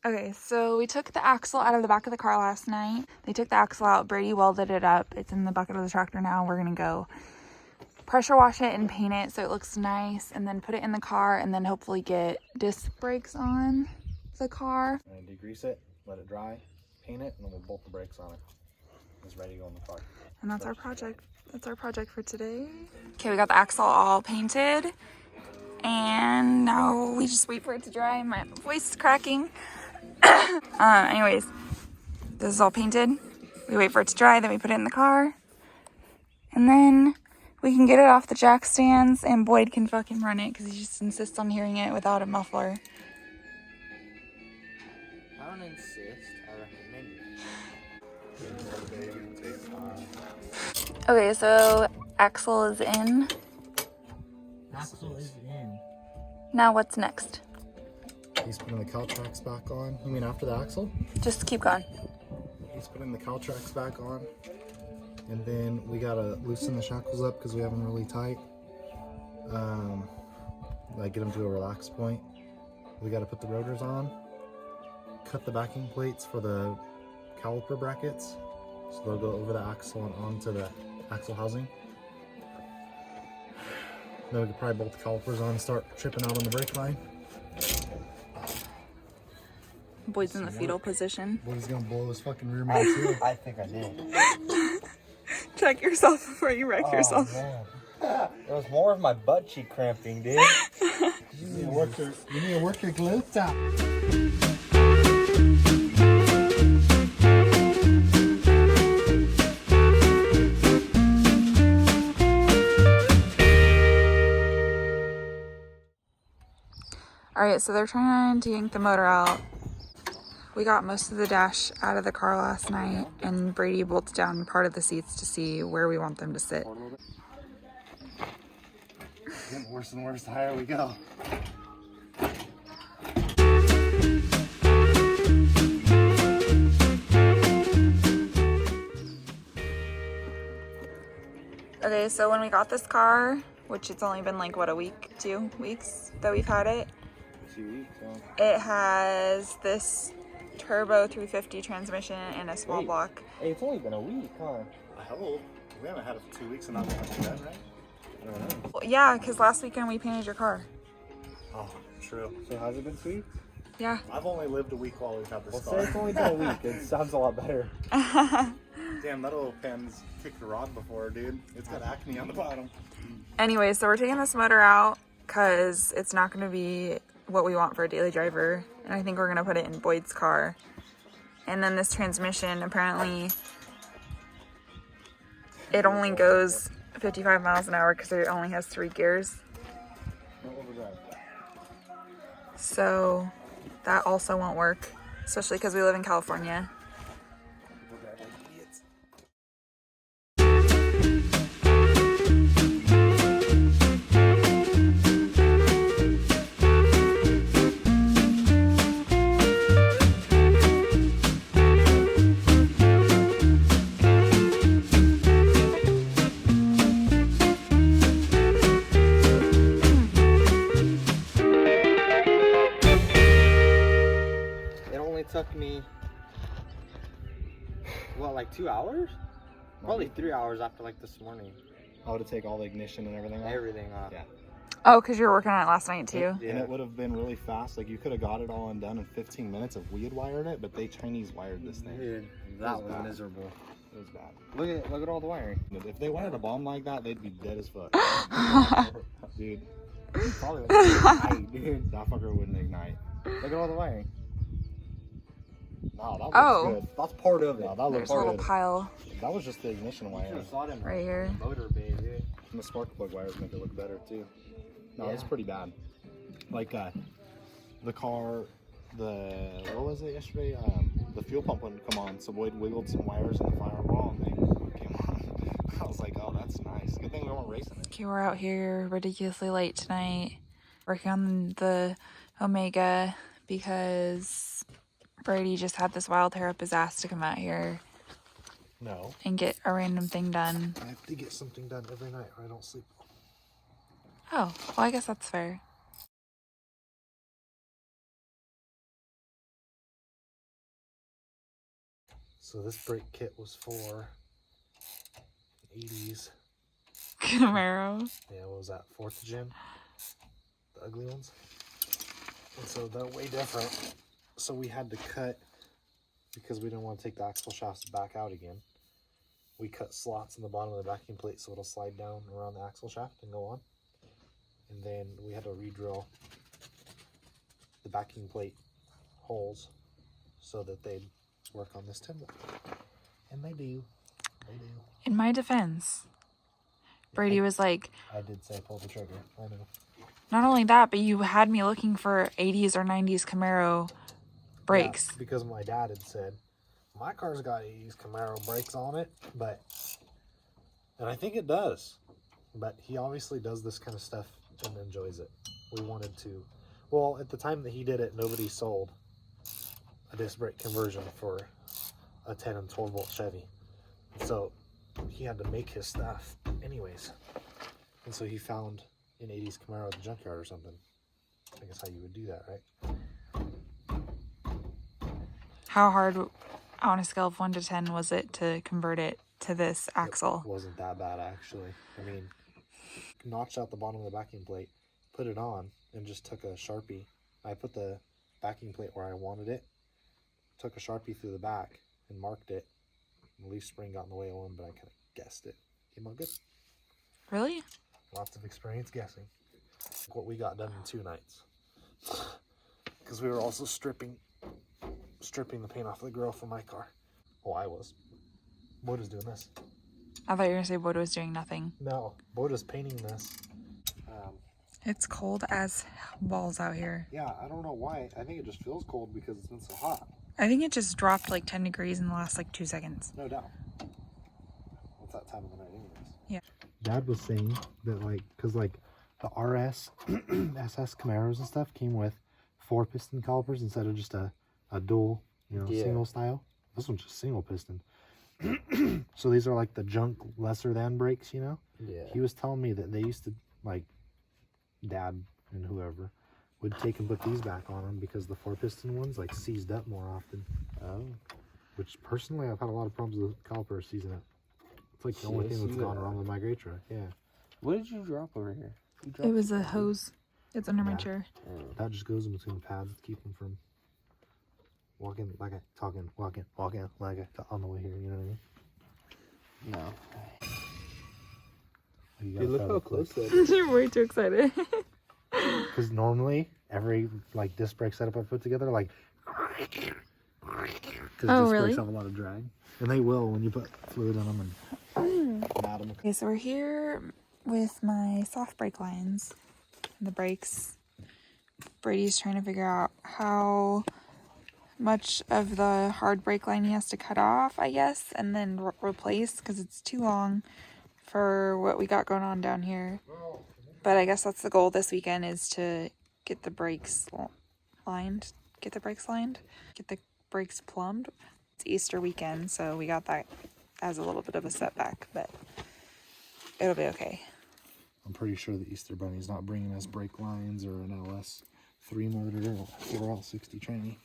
Okay, so we took the axle out of the back of the car last night. They took the axle out. Brady welded it up. It's in the bucket of the tractor now. We're going to go pressure wash it and paint it so it looks nice, and then put it in the car, and then hopefully get disc brakes on the car. And degrease it, let it dry, paint it, and then we'll bolt the brakes on it. It's ready to go in the car. And that's our project. That's our project for today. Okay, we got the axle all painted, and now we just wait for it to dry. My voice is cracking. Anyways, this is all painted. We wait for it to dry, then we put it in the car, and then we can get it off the jack stands, and Boyd can fucking run it because he just insists on hearing it without a muffler. I don't insist, I recommend it. Okay, so axle is in. Axle is in. Now what's next? He's putting the cowl tracks back on. You mean after the axle? Just keep going. He's putting the cowl tracks back on. And then we gotta loosen the shackles up because we have them really tight. Like get them to a relaxed point. We gotta put the rotors on. Cut the backing plates for the caliper brackets. So they'll go over the axle and onto the axle housing. Then we could probably bolt the calipers on and start tripping out on the brake line. Boyd's in the fetal position. Boyd's gonna blow his fucking rear mirror too. I think I did. Check yourself before you wreck yourself. Man. It was more of my butt cheek cramping, dude. You need to work your glutes out. Alright, so they're trying to yank the motor out. We got most of the dash out of the car last night, and Brady bolted down part of the seats to see where we want them to sit. Getting worse and worse the higher we go. Okay, so when we got this car, which it's only been like, what, a week, 2 weeks that we've had it? 2 weeks, yeah. It has this turbo 350 transmission and a small block. Hey, it's only been a week, huh? Hell, we haven't had it for 2 weeks and not much done, right? I don't know. Well, yeah, because last weekend we painted your car. Oh, true. So how's it been, sweet? Yeah. I've only lived a week while we've had this Well, car. say it's only been a week. It sounds a lot better. Damn, that little pen's kicked the rod before, dude. It's got acne on the bottom. Anyway, so we're taking this motor out because it's not going to be what we want for a daily driver. And I think we're going to put it in Boyd's car. And then this transmission, apparently, it only goes 55 miles an hour because it only has 3 gears. So that also won't work, especially because we live in California. Took me, what, like 2 hours? Probably 3 hours after like this morning. Oh, to take all the ignition and everything off? Everything off. Yeah. Oh, because you were working on it last night too? And it would have been really fast. Like, you could have got it all undone in 15 minutes if we had wired it, but they Chinese wired this thing. Dude, that was miserable. It was bad. Look at all the wiring. If they wired a bomb like that, they'd be dead as fuck. Dude. Probably wouldn't ignite, dude. That fucker wouldn't ignite. Look at all the wiring. No, that looks Oh. good. That's part of it. No, that There's looks a little good. pile That was just the ignition wire. right here. Motor bay, dude. And the spark plug wires make it look better too. No, Yeah. it's pretty bad. Like the car, what was it yesterday? The fuel pump wouldn't come on, so Boyd wiggled some wires in the firewall and they came on. I was like, oh, that's nice. Good thing we weren't racing it. Okay, we're out here ridiculously late tonight, working on the Omega because Brady just had this wild hair up his ass to come out here No. and get a random thing done. I have to get something done every night or I don't sleep. Oh, well, I guess that's fair. So this brake kit was for 80s. Camaro. Yeah, what was that? 4th gen? The ugly ones. And so they're way different. So we had to cut, because we didn't want to take the axle shafts back out again. We cut slots in the bottom of the backing plate so it'll slide down around the axle shaft and go on. And then we had to re-drill the backing plate holes so that they'd work on this 10-wheel. And they do. They do. In my defense, Brady was like, I did say pull the trigger. I know. not only that, but you had me looking for 80s or 90s Camaro brakes. Yeah, because my dad had said, my car's got 80s Camaro brakes on it, and I think it does. But he obviously does this kind of stuff and enjoys it. We wanted to. Well, at the time that he did it, nobody sold a disc brake conversion for a 10 and 12 volt Chevy. So he had to make his stuff anyways. And so he found an 80s Camaro at the junkyard or something. I guess how you would do that, right? How hard, on a scale of 1 to 10, was it to convert it to this axle? It wasn't that bad, actually. I mean, notched out the bottom of the backing plate, put it on, and just took a Sharpie. I put the backing plate where I wanted it, took a Sharpie through the back, and marked it. The leaf spring got in the way of one, but I kind of guessed it. Came out good. Really? Lots of experience guessing. What we got done in 2 nights. Because we were also stripping the paint off the grill for my car. Oh, I was. Boda's doing this. I thought you were going to say Boda was doing nothing. No, Boda's painting this. It's cold as balls out here. Yeah, I don't know why. I think it just feels cold because it's been so hot. I think it just dropped like 10 degrees in the last like 2 seconds. No doubt. What's that time of the night anyways? Yeah. Dad was saying that because the RS, SS Camaros and stuff came with 4 piston calipers instead of just a dual, single style. This one's just single piston. So these are like the junk lesser than brakes, Yeah. He was telling me that they used to, Dad and whoever would take and put these back on them because the 4 piston ones seized up more often. Oh. Which personally I've had a lot of problems with caliper seizing up. It's like the only thing that's gone wrong with my great truck. Yeah. What did you drop over here? It was a hose. It's under my chair. That just goes in between the pads to keep them from walking on the way here, you know what I mean? No. You Dude, look how close that is. You're way too excited. Because normally, every disc brake setup I put together, because disc really? brakes have a lot of drag. And they will when you put fluid in them and mat them. Okay, so we're here with my soft brake lines and the brakes. Brady's trying to figure out how much of the hard brake line he has to cut off, I guess, and then replace because it's too long for what we got going on down here. But I guess that's the goal this weekend, is to get the brakes lined, get the brakes plumbed. It's Easter weekend, so we got that as a little bit of a setback, but it'll be okay. I'm pretty sure the Easter Bunny's not bringing us brake lines or an LS3 motor or 4L60 tranny.